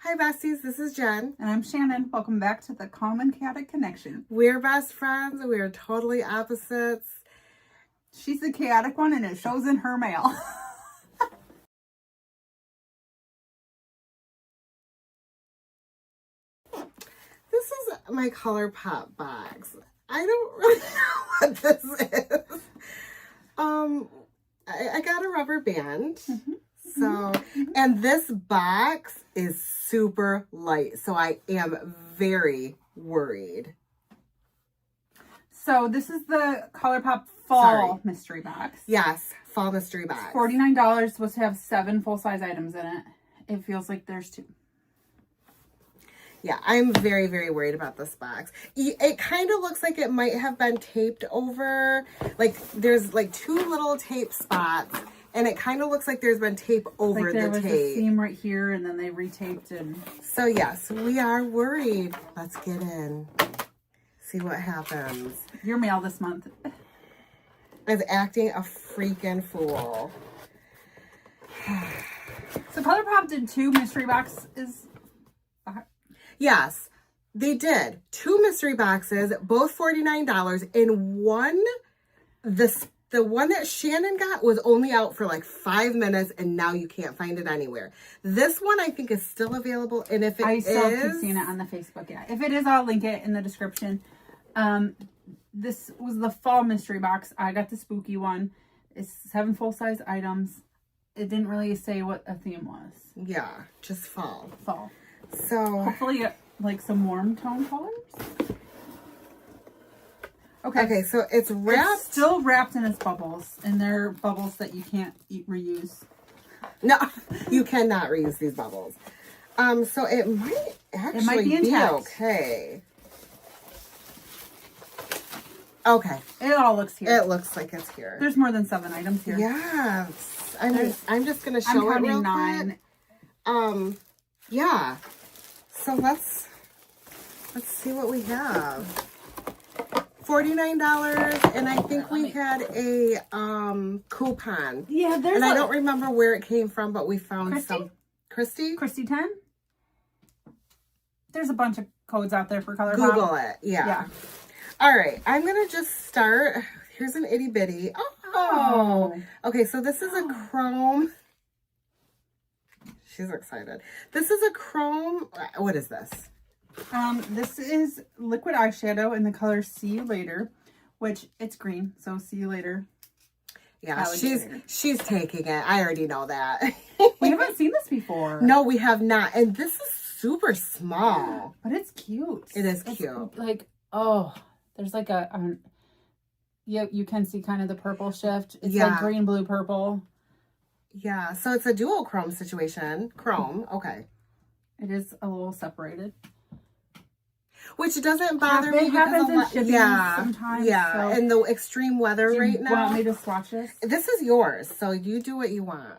Hi besties, this is Jen. And I'm Shannon. Welcome back to the Calm and Chaotic Connection. We're best friends. We are totally opposites. She's the chaotic one and it shows in her mail. This is my Colourpop box. I don't really know what this is. I got a rubber band. And this box is super light, so I am very worried. So this is the Colourpop Fall Mystery Box. Yes, Fall Mystery Box. It's $49, supposed to have 7 full-size items in it. It feels like there's 2. Yeah, I'm very, very worried about this box. It kind of looks like it might have been taped over. Like, there's like 2 little tape spots. And it kind of looks like there's been tape over the tape. There was a seam right here, and then they retaped and... So, yes, we are worried. Let's get in. See what happens. Your mail this month is acting a freaking fool. So Colourpop did 2 mystery boxes. Yes, they did. 2 mystery boxes, both $49. And one, the one that Shannon got was only out for like 5 minutes, and now you can't find it anywhere. This one I think is still available, and if it I still keep seeing it on the Facebook. Yeah, if it is, I'll link it in the description. This was the fall mystery box. I got the spooky one. It's 7 full-size items. It didn't really say what a theme was. Yeah, just fall. Fall. So hopefully like some warm tone colors. Okay, so it's wrapped. It's still wrapped in its bubbles, and they're bubbles that you can't reuse. No, you cannot reuse these bubbles. So it might actually be okay. Okay. It all looks here. It looks like it's here. There's more than 7 items here. Yes. I'm just gonna show it real 9. Quick. Yeah. So let's see what we have. $49, and I think we had a coupon. Yeah, there's. And I don't remember where it came from, but we found some. Christy 10. There's a bunch of codes out there for Colourpop. Google it. Yeah. All right, I'm gonna just start. Here's an itty bitty. Oh. Okay, so this is a chrome. She's excited. This is a chrome. What is this? This is liquid eyeshadow in the color See You Later, which it's green, so see you later. Yeah, she's taking it. I already know that. We haven't seen this before. No, we have not. And this is super small. But it's cute. It is cute. Like, oh, there's like a you can see kind of the purple shift. It's like green, blue, purple. Yeah, so it's a dual chrome situation. Chrome, okay. It is a little separated. Which doesn't bother me. It happens in shipping sometimes. Yeah, so and the extreme weather right now. Do you want me to swatch this? This is yours, so you do what you want.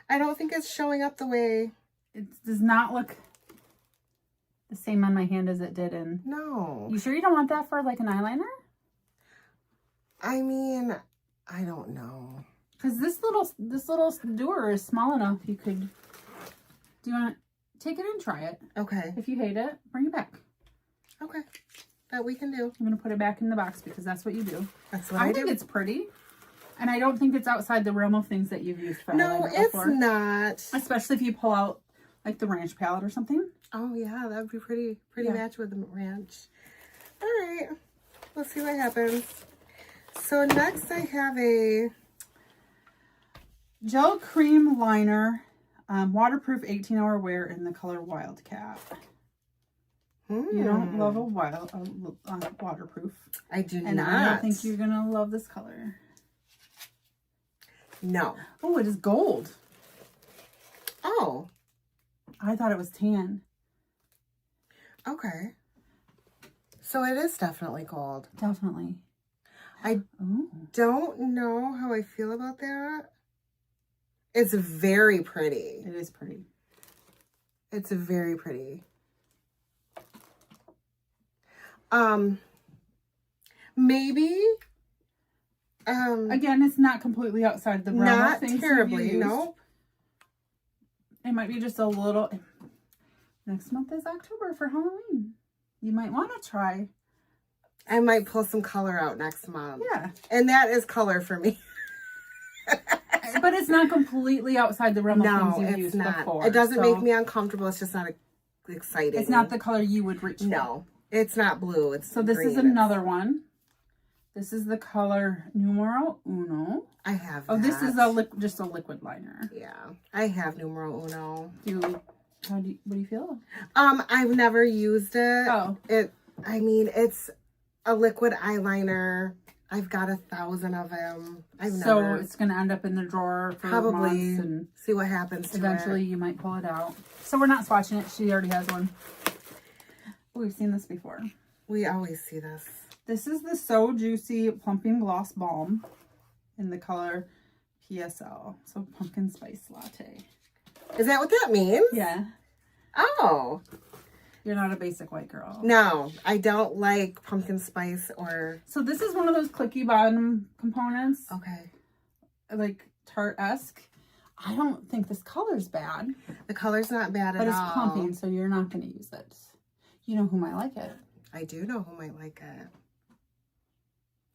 I don't think it's showing up the way. It does not look the same on my hand as it did in... No. You sure you don't want that for like an eyeliner? I mean, I don't know. Because this little doer is small enough. You could... Do you want to take it and try it? Okay. If you hate it, bring it back. Okay. That we can do. I'm going to put it back in the box because that's what you do. That's what I do. I think it's pretty. And I don't think it's outside the realm of things that you've used for No, it's not. Especially if you pull out like the ranch palette or something. Oh yeah, that would be pretty match with the ranch. All right, let's see what happens. So next I have a gel cream liner, waterproof 18-hour wear in the color Wildcat. You don't love a waterproof. I do not. And I don't think you're gonna love this color. No. Oh, it is gold. Oh. I thought it was tan. Okay. So it is definitely gold. Definitely. I don't know how I feel about that. It's very pretty. It is pretty. It's very pretty. Maybe Again, it's not completely outside the realm of not things terribly, you've used. no. It might be just a little. Next month is October for Halloween. You might want to try. I might pull some color out next month. Yeah. And that is color for me. But it's not completely outside the realm of things you've used not. before. It doesn't make me uncomfortable. It's just not exciting. It's not the color you would reach for. No, it's not blue. It's so this green. is another one. This is the color numero uno. I have. Oh, that. this is just a liquid liner. Yeah, I have numero uno. What do you feel? I've never used it. Oh, I mean, it's a liquid eyeliner. I've got 1,000 of them. So it's gonna end up in the drawer for probably months and see what happens to eventually it. you might pull it out. So we're not swatching it. She already has one. We've seen this before. We always see this. This is the So Juicy Plumping Gloss Balm in the color PSL. So Pumpkin Spice Latte. Is that what that means? Yeah. Oh. You're not a basic white girl. No, I don't like pumpkin spice or... So this is one of those clicky bottom components. Okay. Like Tarte-esque. I don't think this color's bad. The color's not bad at all. But it's plumping, so you're not going to use it. You know who might like it. I do know who might like it.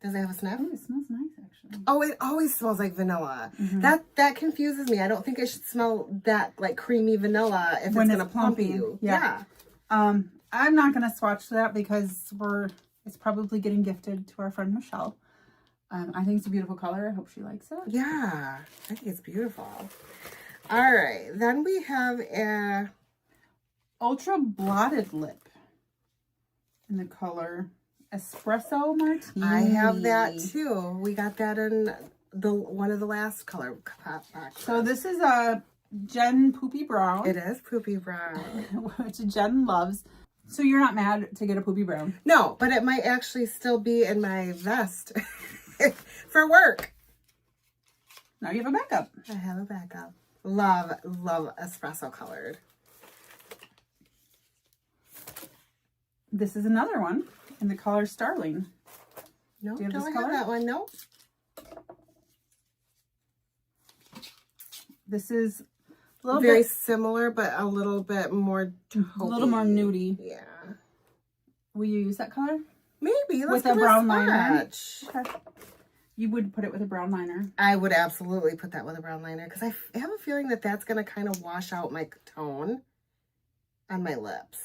Does it have a sniff? Oh, it smells nice, actually. Oh, it always smells like vanilla. Mm-hmm. That confuses me. I don't think it should smell that like creamy vanilla if When it's going to plump plumping. you. Yeah. I'm not going to swatch that because it's probably getting gifted to our friend Michelle. I think it's a beautiful color. I hope she likes it. Yeah, I think it's beautiful. All right, then we have a Ultra Blotted Lip in the color Espresso Martini. I have that too. We got that in one of the last color pop boxes. So this is a Jen Poopy Brown. It is Poopy Brown. Which Jen loves. So you're not mad to get a Poopy Brown? No, but it might actually still be in my vest for work. Now you have a backup. I have a backup. Love espresso colored. This is another one in the color Starling. No, Do you have don't this have color? that one. Nope. This is a little Very bit similar, but a little bit more taupey. a little more nudie. Yeah. Will you use that color? Maybe. Let's With a give it brown liner? swatch. Okay. You would put it with a brown liner. I would absolutely put that with a brown liner because I have a feeling that that's going to kind of wash out my tone on my lips.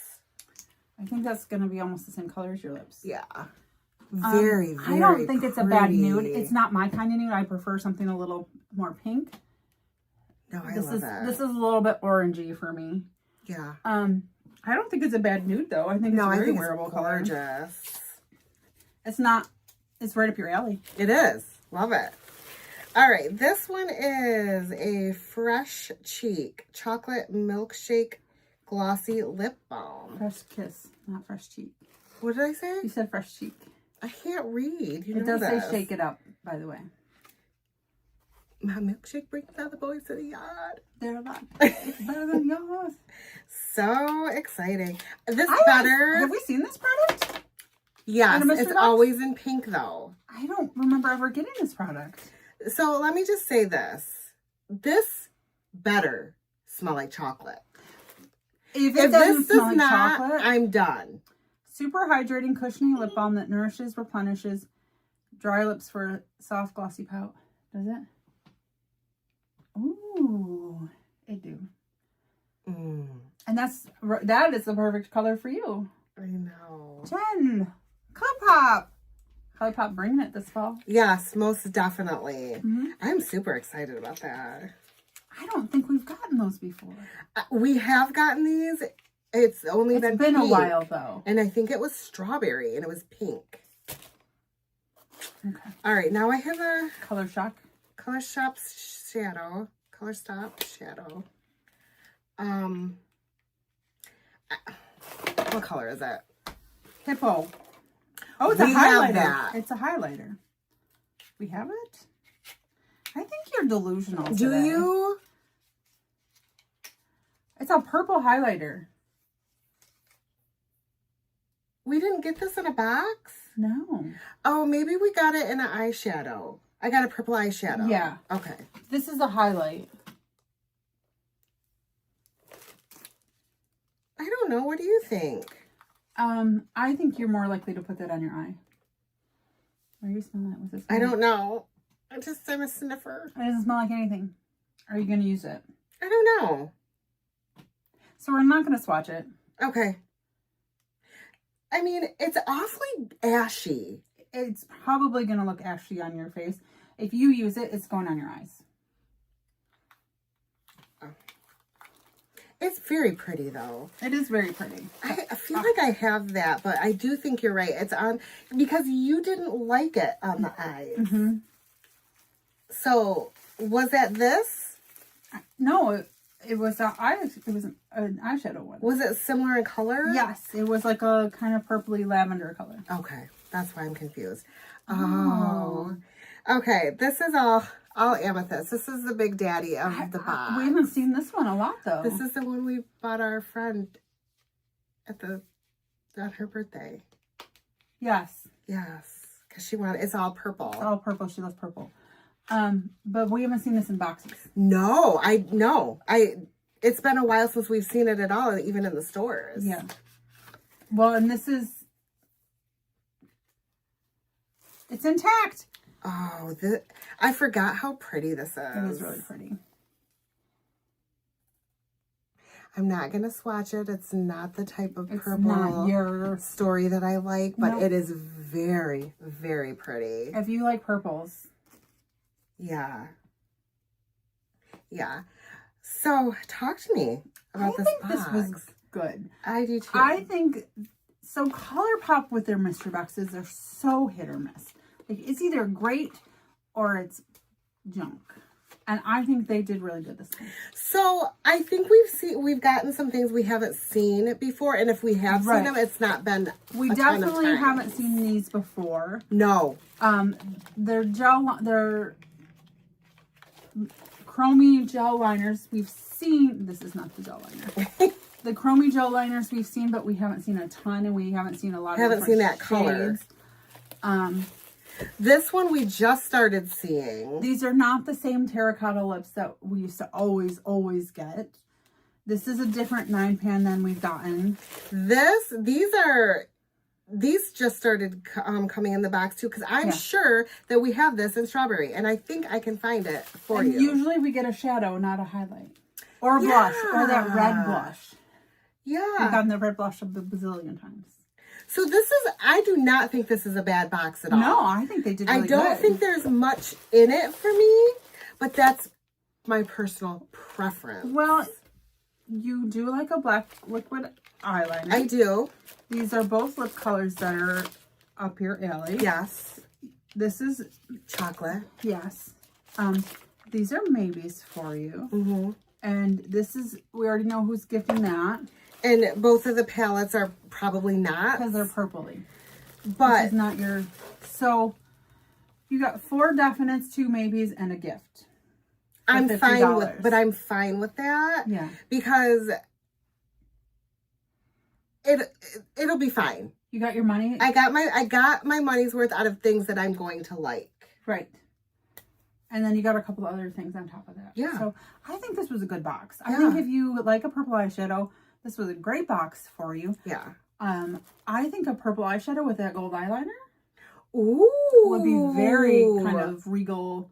I think that's going to be almost the same color as your lips. Yeah. Very, very I don't think it's a bad pretty. nude. It's not my kind of nude. I prefer something a little more pink. No, I This love is that. this is a little bit orangey for me. Yeah. I don't think it's a bad nude though. I think it's a very wearable color. Gorgeous. It's not. It's right up your alley. It is. Love it. All right. This one is a Fresh Cheek Chocolate Milkshake Glossy Lip Balm. Fresh kiss, not fresh cheek. What did I say? You said fresh cheek. I can't read. You It know does this. say shake it up, by the way. My milkshake brings out the boys to the yard. They're a lot. It's better than yours. So exciting. This better. Have we seen this product? Yes, in a mystery it's box? always in pink though. I don't remember ever getting this product. So let me just say this. This better smell like chocolate. If If doesn't this smell does like not, chocolate, I'm done. super hydrating, cushioning lip balm that nourishes, replenishes, dry lips for soft, glossy pout. Does it? Ooh, it do. Mm, And that is the perfect color for you. I know. Jen, Colourpop. Colourpop bringing it this fall. Yes, most definitely. Mm-hmm. I'm super excited about that. I don't think we've gotten those before. We have gotten these. It's only It's been been a pink. while though. And I think it was strawberry and it was pink. Okay. All right, now I have a Color Shock. Color Stop Shadow. What color is it? Hippo. Oh, it's We a have highlighter. that. It's a highlighter. We have it? I think you're delusional Do today. you? It's a purple highlighter. We didn't get this in a box? No. Oh, maybe we got it in an eyeshadow. I got a purple eyeshadow. Yeah. Okay. This is a highlight. I don't know. What do you think? I think you're more likely to put that on your eye. Are you smelling it with this one? I don't know. I'm a sniffer. It doesn't smell like anything. Are you going to use it? I don't know. So we're not going to swatch it. Okay. I mean, it's awfully ashy. It's probably going to look ashy on your face. If you use it, it's going on your eyes. It's very pretty, though. It is very pretty. I feel like I have that, but I do think you're right. It's on, because you didn't like it on the eyes. Mm-hmm. So, was that this? No, it was an eyeshadow one. Was it similar in color? Yes, it was like a kind of purpley lavender color. Okay, that's why I'm confused. Oh. Okay, this is all amethyst. This is the big daddy of the box. We haven't seen this one a lot, though. This is the one we bought our friend on her birthday. Yes. Yes, because she wanted, it's all purple. It's all purple. She loves purple. But we haven't seen this in boxes. No, it's been a while since we've seen it at all, even in the stores. Yeah. Well, and this is, it's intact. Oh, I forgot how pretty this is. It is really pretty. I'm not going to swatch it. It's not the type of It's purple not your story that I like, but Nope. it is very, very pretty. If you like purples. Yeah. Yeah. So, talk to me about this box. This was good. I do too. I think, so Colourpop with their mystery boxes are so hit or miss. Like, it's either great or it's junk. And I think they did really good this time. So, I think we've gotten some things we haven't seen before, and if we have seen them, it's not been We a ton of definitely time. haven't seen these before. No. They're chromey gel liners. We've seen, this is not the gel liner. The chromey gel liners we've seen, but we haven't seen a ton, and we haven't seen a lot of Haven't seen that shades. color. This one we just started seeing. These are not the same terracotta lips that we used to always get. This is a different 9-pan than we've gotten. These just started coming in the box too, because I'm sure that we have this in strawberry, and I think I can find it for you. Usually we get a shadow, not a highlight. Or a blush, or that red blush. Yeah. We've gotten the red blush a bazillion times. So I do not think this is a bad box at all. No, I think they did really good. I don't think there's much in it for me, but that's my personal preference. Well, you do like a black liquid eyeliner. I do. These are both lip colors that are up your alley. Yes. This is chocolate. Yes. These are maybes for you. Mm-hmm. And this is, we already know who's gifting that. And both of the palettes are probably not. Because they're purpley. But this is not your, so you got 4 definites, 2 maybes, and a gift. I'm fine with that. Yeah. Because it'll be fine. You got your money? I got my money's worth out of things that I'm going to like. Right. And then you got a couple of other things on top of that. Yeah. So I think this was a good box. I think if you like a purple eyeshadow, this was a great box for you. Yeah. I think a purple eyeshadow with that gold eyeliner would be very kind of regal.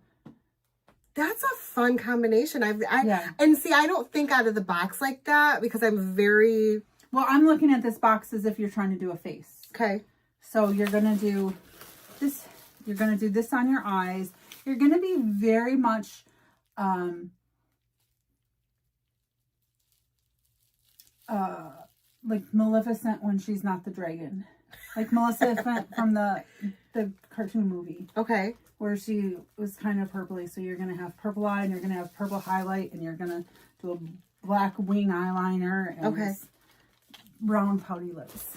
That's a fun combination. And see, I don't think out of the box like that because I'm very... Well, I'm looking at this box as if you're trying to do a face. Okay. So you're going to do this. You're going to do this on your eyes. You're going to be very much... like Maleficent when she's not the dragon. Like Maleficent from the cartoon movie. Okay. Where she was kind of purpley. So you're going to have purple eye and you're going to have purple highlight and you're going to do a black wing eyeliner and brown pouty lips.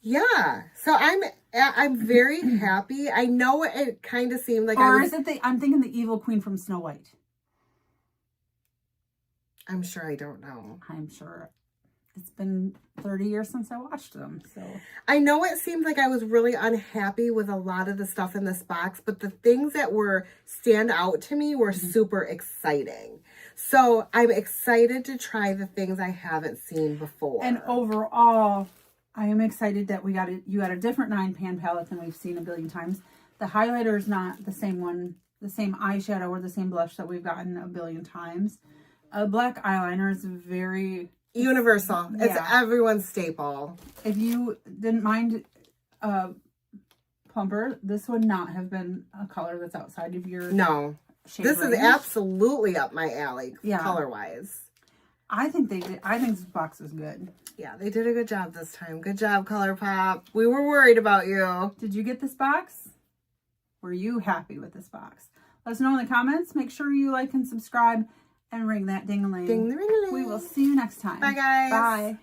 Yeah. So I'm very happy. I know it kind of seemed like Or is it I'm thinking the evil queen from Snow White. I'm sure I don't know. I'm sure it's been 30 years since I watched them. So I know it seemed like I was really unhappy with a lot of the stuff in this box, but the things that were stand out to me were super exciting. So I'm excited to try the things I haven't seen before. And overall, I am excited that you got a different 9-pan palette than we've seen a billion times. The highlighter is not the same one, the same eyeshadow or the same blush that we've gotten a billion times. A black eyeliner is very universal. Yeah. It's everyone's staple. If you didn't mind plumper, this would not have been a color that's outside of your shade This range. is absolutely up my alley, Yeah. color-wise. I think this box is good. Yeah, they did a good job this time. Good job, Colourpop. We were worried about you. Did you get this box? Were you happy with this box? Let us know in the comments. Make sure you like and subscribe and ring that ding-a-ling. Ding-a-ling. We will see you next time. Bye, guys. Bye.